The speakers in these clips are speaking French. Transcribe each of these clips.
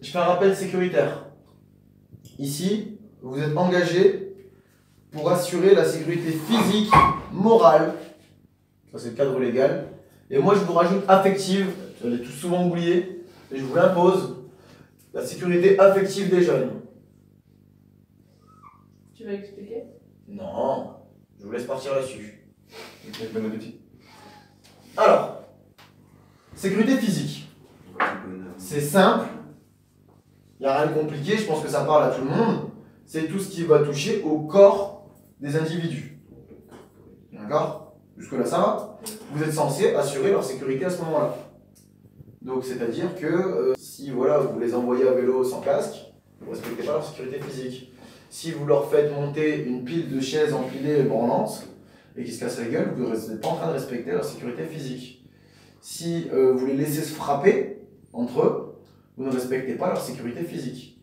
je fais un rappel sécuritaire. Ici, vous êtes engagé pour assurer la sécurité physique, morale, ça c'est le cadre légal, et moi je vous rajoute affective, vous allez tout souvent oublier, et je vous l'impose, la sécurité affective des jeunes. Tu vas expliquer? Non, je vous laisse partir là-dessus. Bon appétit. Alors, sécurité physique, c'est simple, il n'y a rien de compliqué, je pense que ça parle à tout le monde, c'est tout ce qui va toucher au corps des individus. D'accord? Jusque-là, ça va? Vous êtes censé assurer leur sécurité à ce moment-là. Donc, c'est-à-dire que si voilà, vous les envoyez à vélo sans casque, vous ne respectez pas leur sécurité physique. Si vous leur faites monter une pile de chaises empilées et branlantes et qui se cassent la gueule, vous n'êtes pas en train de respecter leur sécurité physique. Si vous les laissez se frapper entre eux, vous ne respectez pas leur sécurité physique.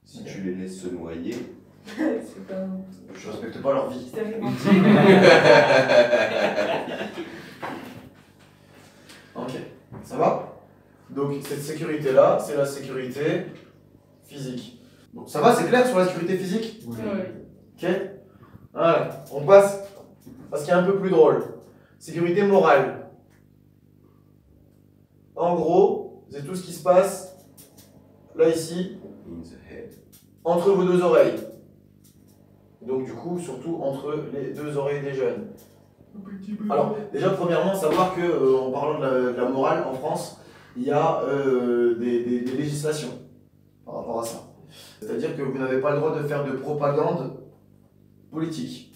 Si tu les laisses se noyer, C'est comme... Je ne respecte pas leur vie. C'est vraiment... Ok, ça va? Donc cette sécurité-là, c'est la sécurité physique. Donc ça va, c'est clair sur la sécurité physique? Oui. Ok? Voilà, on passe à ce qui est un peu plus drôle. Sécurité morale. En gros, c'est tout ce qui se passe, là ici, in the head. entre vos deux oreilles. Donc du coup, surtout entre les deux oreilles des jeunes. Alors, déjà, premièrement, savoir que, en parlant de la morale, en France, il y a des législations par rapport à ça. C'est-à-dire que vous n'avez pas le droit de faire de propagande politique.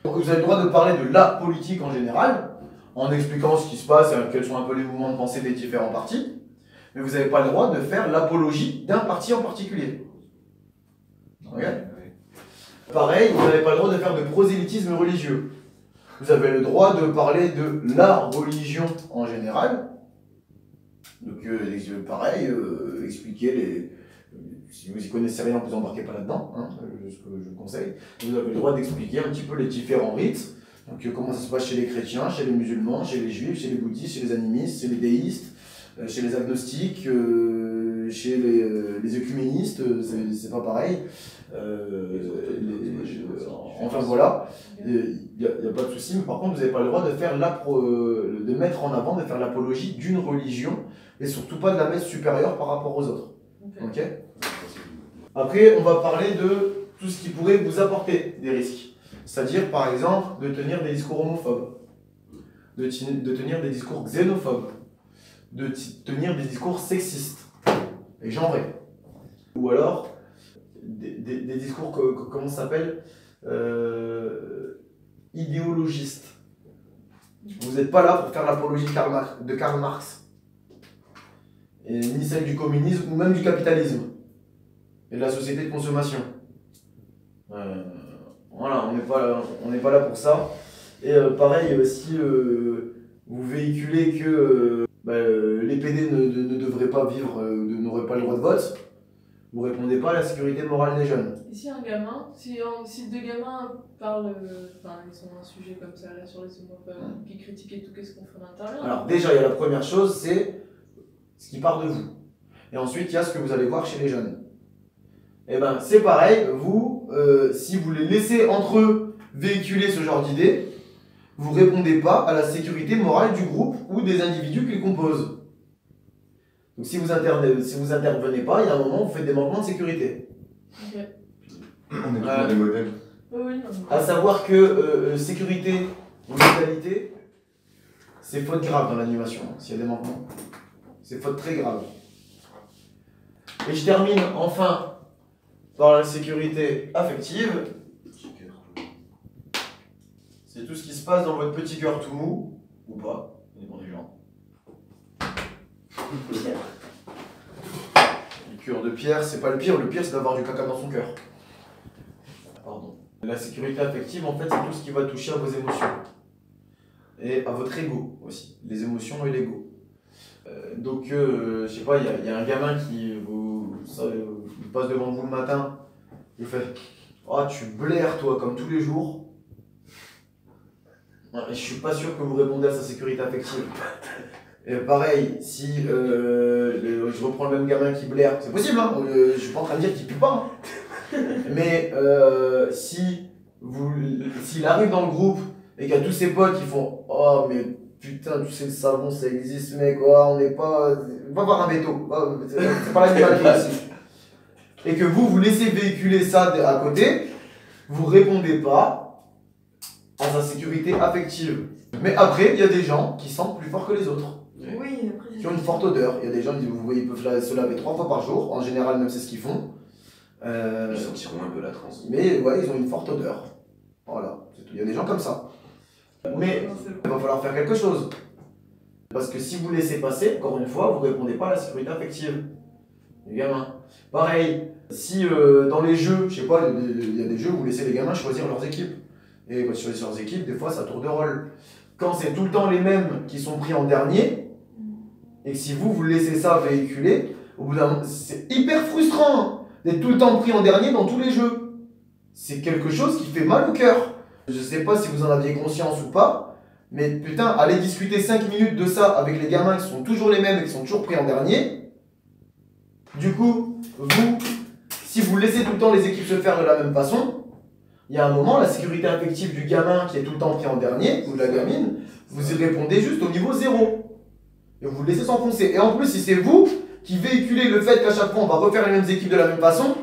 Donc vous avez le droit de parler de la politique en général, en expliquant ce qui se passe et quels sont un peu les mouvements de pensée des différents partis, mais vous n'avez pas le droit de faire l'apologie d'un parti en particulier. Ok ? Pareil, vous n'avez pas le droit de faire de prosélytisme religieux. Vous avez le droit de parler de la religion en général. Donc, pareil, expliquer les. Si vous y connaissez rien, vous embarquez pas là-dedans, hein, ce que je vous conseille. Vous avez le droit d'expliquer un petit peu les différents rites. Donc, comment ça se passe chez les chrétiens, chez les musulmans, chez les juifs, chez les bouddhistes, chez les animistes, chez les déistes, chez les agnostiques, chez les œcuménistes, c'est pas pareil. Enfin voilà, il n'y a pas de souci, mais par contre vous n'avez pas le droit de faire de mettre en avant, de faire l'apologie d'une religion et surtout pas de la mettre supérieure par rapport aux autres. Ok. Après, on va parler de tout ce qui pourrait vous apporter des risques, c'est-à-dire par exemple de tenir des discours homophobes, de tenir des discours xénophobes, de tenir des discours sexistes et genrés, ou alors des discours, comment ça s'appelle, idéologistes. Vous n'êtes pas là pour faire l'apologie de Karl Marx, et ni celle du communisme, ou même du capitalisme, et de la société de consommation. Voilà, on n'est pas là pour ça. Et pareil, si vous véhiculez que les PD ne devraient pas vivre, n'auraient pas le droit de vote, vous ne répondez pas à la sécurité morale des jeunes. Et si un gamin, si deux gamins parlent, enfin ils sont un sujet comme ça là sur les homophobes, qui critiquent et tout, qu'est-ce qu'on fait à l'intérieur? Alors déjà, il y a la première chose, c'est ce qui part de vous. Et ensuite, il y a ce que vous allez voir chez les jeunes. Et ben c'est pareil, vous, si vous les laissez entre eux véhiculer ce genre d'idées, vous ne répondez pas à la sécurité morale du groupe ou des individus qu'ils composent. Donc si vous intervenez pas, il y a un moment où vous faites des manquements de sécurité. Ok. On est toujours des modèles. Oui, non. À savoir que sécurité ou légalité, c'est faute grave dans l'animation, s'il y a des manquements. C'est faute très grave. Et je termine enfin par la sécurité affective. C'est tout ce qui se passe dans votre petit cœur tout mou, ou pas, ça dépend des gens. Le cœur de pierre, c'est pas le pire c'est d'avoir du caca dans son cœur. Pardon. La sécurité affective, en fait, c'est tout ce qui va toucher à vos émotions. Et à votre ego aussi, les émotions et l'ego. Donc, je sais pas, il y a un gamin qui vous passe devant vous le matin, il vous fait « Oh, tu blaires toi, comme tous les jours ». Je suis pas sûr que vous répondez à sa sécurité affective. Et pareil, si je reprends le même gamin qui blaire, c'est possible, hein, je suis pas en train de dire qu'il pue pas. Hein. Mais s'il arrive dans le groupe et qu'il y a tous ses potes qui font « Oh mais putain, tu sais le savon ça existe mec, oh, on n'est pas... » Va voir un veto, c'est pas l'animal ici. Et que vous laissez véhiculer ça à côté, vous répondez pas à sa sécurité affective. Mais après, il y a des gens qui sentent plus fort que les autres. Oui, après, Qui ont une forte odeur. Il y a des gens qui, vous voyez, ils peuvent se laver 3 fois par jour. En général, même c'est ce qu'ils font. Ils sentiront un peu la transe. Mais ouais, ils ont une forte odeur. Voilà, c'est tout. Il y a des gens comme ça. Mais il va falloir faire quelque chose. Parce que si vous laissez passer, encore une fois, vous ne répondez pas à la sécurité affective. Les gamins. Pareil, si dans les jeux, je sais pas, il y a des jeux où vous laissez les gamins choisir leurs équipes. Et quand ils choisissent leurs équipes, des fois, ça tourne de rôle. Quand c'est tout le temps les mêmes qui sont pris en dernier, et que si vous laissez ça véhiculer, au bout d'un moment, c'est hyper frustrant hein, d'être tout le temps pris en dernier dans tous les jeux. C'est quelque chose qui fait mal au cœur. Je sais pas si vous en aviez conscience ou pas, mais putain, allez discuter 5 minutes de ça avec les gamins qui sont toujours les mêmes et qui sont toujours pris en dernier. Du coup, si vous laissez tout le temps les équipes se faire de la même façon, il y a un moment, la sécurité affective du gamin qui est tout le temps pris en dernier, ou de la gamine, vous y répondez juste au niveau 0. Et vous le laissez s'enfoncer. Et en plus, si c'est vous qui véhiculez le fait qu'à chaque fois on va refaire les mêmes équipes de la même façon,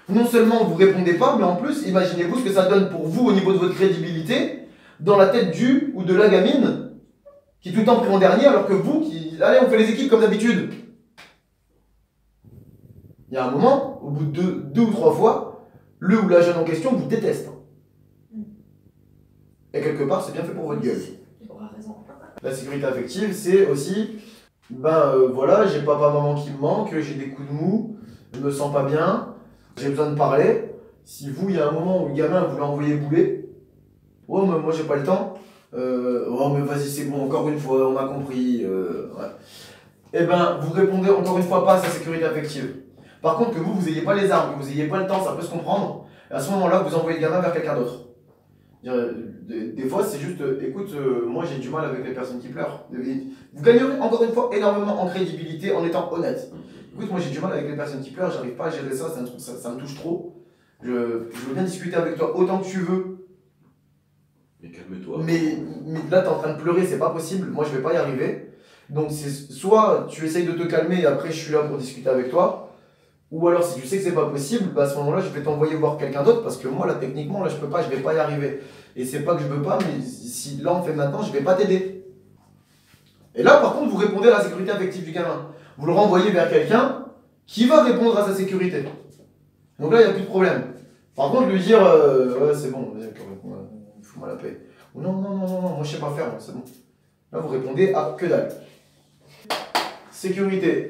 non seulement vous répondez pas, mais en plus, imaginez-vous ce que ça donne pour vous au niveau de votre crédibilité dans la tête du ou de la gamine qui est tout le temps pris en dernier, alors que vous, allez, on fait les équipes comme d'habitude. Il y a un moment, au bout de deux ou 3 fois, le ou la jeune en question vous déteste. Et quelque part, c'est bien fait pour votre gueule. La sécurité affective, c'est aussi, voilà, j'ai papa, maman qui me manque, j'ai des coups de mou, je me sens pas bien, j'ai besoin de parler. Si vous, il y a un moment où le gamin vous l'envoyez bouler, oh, mais moi j'ai pas le temps, oh, mais vas-y, c'est bon, encore une fois, on a compris, ouais. Et vous répondez encore une fois pas à sa sécurité affective. Par contre, que vous ayez pas les armes, que vous ayez pas le temps, ça peut se comprendre. Et à ce moment-là, vous envoyez le gamin vers quelqu'un d'autre. Des fois, c'est juste, écoute, moi j'ai du mal avec les personnes qui pleurent. Vous gagnerez encore une fois énormément en crédibilité en étant honnête. Écoute, moi j'ai du mal avec les personnes qui pleurent, j'arrive pas à gérer ça, ça me touche trop. Je veux bien discuter avec toi autant que tu veux. Mais calme-toi. Mais là, t'es en train de pleurer, c'est pas possible, moi je vais pas y arriver. Donc c'est soit tu essayes de te calmer et après je suis là pour discuter avec toi. Ou alors si tu sais que c'est pas possible, à ce moment-là je vais t'envoyer voir quelqu'un d'autre parce que moi là techniquement là je peux pas, je vais pas y arriver. Et c'est pas que je veux pas, mais si là on fait maintenant, je vais pas t'aider. Et là par contre vous répondez à la sécurité affective du gamin. Vous le renvoyez vers quelqu'un qui va répondre à sa sécurité. Donc là il n'y a plus de problème. Par contre lui dire ouais c'est bon, fous-moi la paix. Ou non, moi je sais pas faire, c'est bon. Là vous répondez à que dalle. Sécurité.